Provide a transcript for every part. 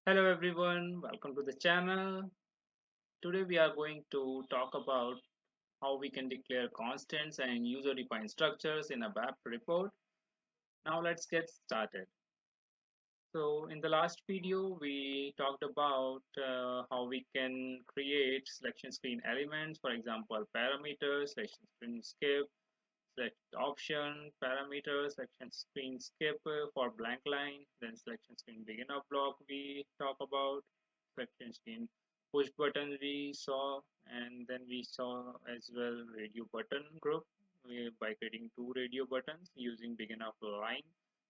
Hello everyone, welcome to the channel. Today we are going to talk about how we can declare constants and user-defined structures in a ABAP report. Now let's get started. So in the last video we talked about how we can create selection screen elements, for example parameters, selection screen skip, select option, parameters, selection screen skip for blank line, then selection screen begin of block we talk about, selection screen push button we saw, and then we saw as well radio button group by creating two radio buttons using begin of line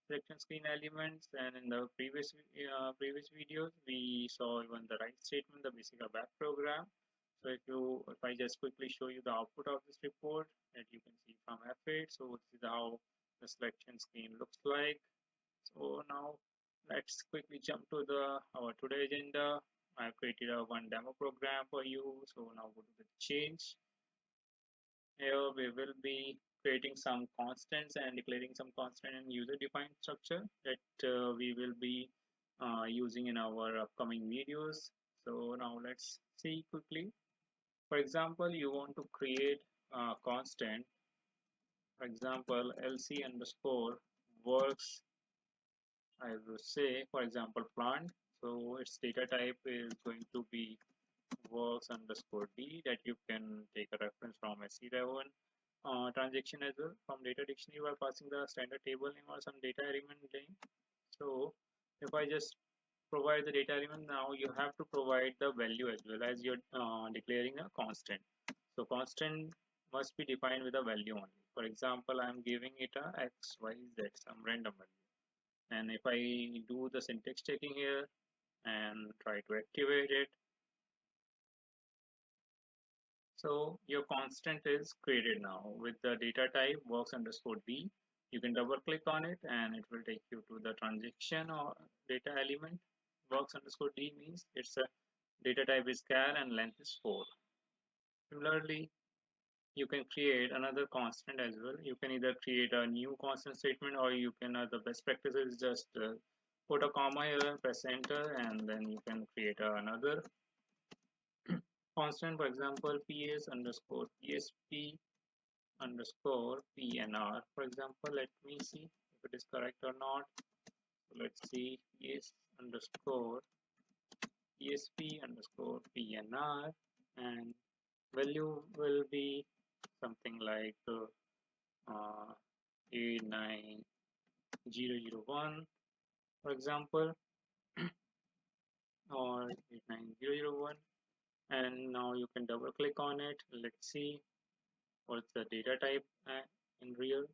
selection screen elements. And in the previous videos we saw even the right statement, the basic ABAP program. So if I just quickly show you the output of this report that you can see from F8. So this is how the selection screen looks like. So now let's quickly jump to the our today agenda. I've created a one demo program for you. So now go to the change. Here we will be creating some constants and declaring some constant and user defined structure that we will be using in our upcoming videos. So now let's see quickly. For example, you want to create a constant. For example, LC underscore works, I will say, for example, plant. So its data type is going to be works underscore D, that you can take a reference from SC11 transaction as well. From data dictionary, you are passing the standard table name or some data element name. So if I just provide the data element, now you have to provide the value as well, as you're declaring a constant. So constant must be defined with a value only. For example, I'm giving it a x, y, z, some random value. And if I do the syntax checking here and try to activate it, so your constant is created now with the data type works underscore d. You can double click on it and it will take you to the transaction or data element. Works underscore d means it's a data type is char and length is 4. Similarly, you can create another constant as well. You can either create a new constant statement, or you can the best practice is just put a comma here, press enter, and then you can create another constant. For example, ps underscore psp underscore pnr. For example, let me see if it is correct or not. So let's see, ps underscore psp underscore pnr, and value will be something like 89001, for example, or 89001. And now you can double click on it. Let's see what's the data type in real.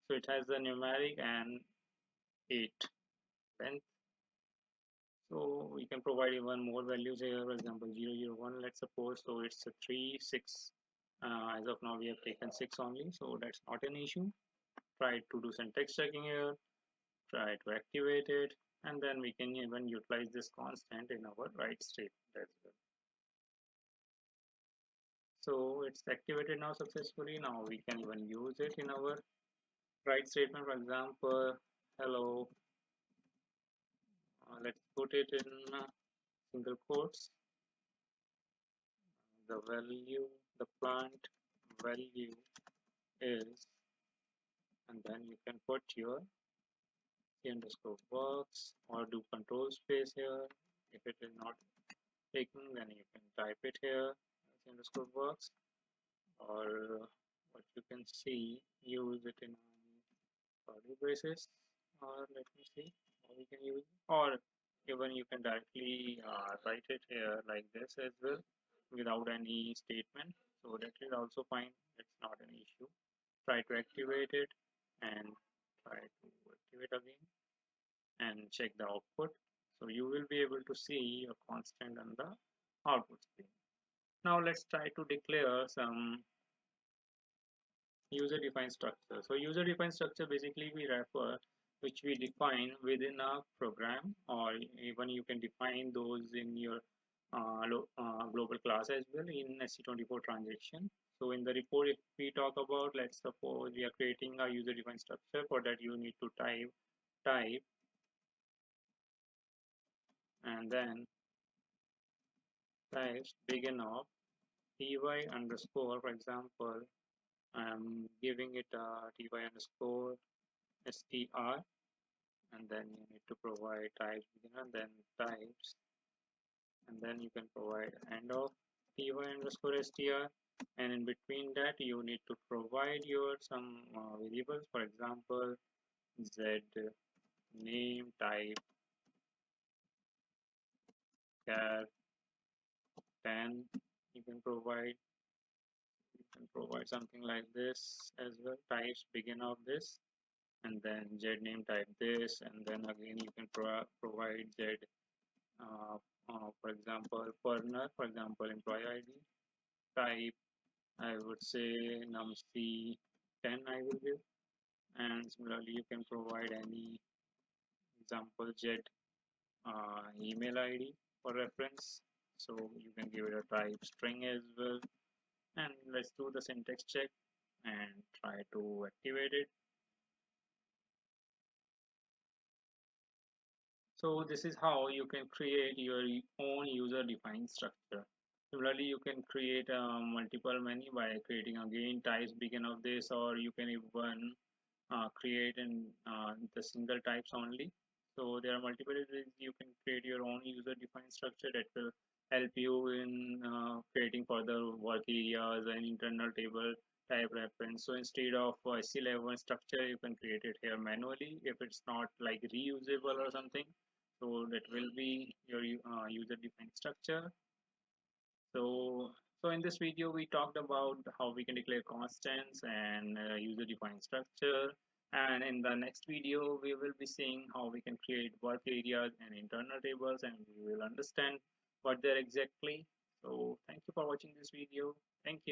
So it has the numeric and 8 length. So we can provide even more values here. For example, 001, let's suppose. So it's a 3 6. As of now we have taken 6 only, so that's not an issue. Try to do syntax checking here, try to activate it, and then we can even utilize this constant in our write statement as well. So it's activated now successfully. Now we can even use it in our write statement. For example, hello, let's put it in single quotes, the value, the plant value is, and then you can put your c underscore works, or do control space here. If it is not taking, then you can type it here, c underscore works, or what you can see, use it in curly braces, or let me see how we can use it. Or even you can directly write it here like this as well without any statement, so that is also fine. It's not an issue. Try to activate it and try to activate again and check the output. So you will be able to see a constant on the output screen. Now let's try to declare some user defined structure. So user defined structure basically we refer which we define within a program, or even you can define those in your global class as well in SC24 transaction. So in the report, if we talk about, let's suppose we are creating a user defined structure. For that you need to type and then types begin of ty underscore. For example, I'm giving it a ty underscore str, and then you need to provide types begin and then types, and then you can provide end of ty underscore str, and in between that you need to provide your some variables. For example, z name type char 10. You can provide something like this as well, types begin of this, and then z name type this, and then again you can provide z for example partner, for example employee id type, I would say numc 10 I will give, and similarly you can provide any example z email id for reference, so you can give it a type string as well. And let's do the syntax check and try to activate it. So this is how you can create your own user defined structure. Similarly, you can create multiple menu by creating again types begin of this, or you can even create in the single types only. So there are multiple ways you can create your own user defined structure that will help you in creating further work areas and internal table type reference. So instead of C11 structure, you can create it here manually if it's not like reusable or something. So that will be your user defined structure. So in this video, we talked about how we can declare constants and user-defined structure. And in the next video, we will be seeing how we can create work areas and internal tables, and we will understand what they're exactly. So thank you for watching this video. Thank you.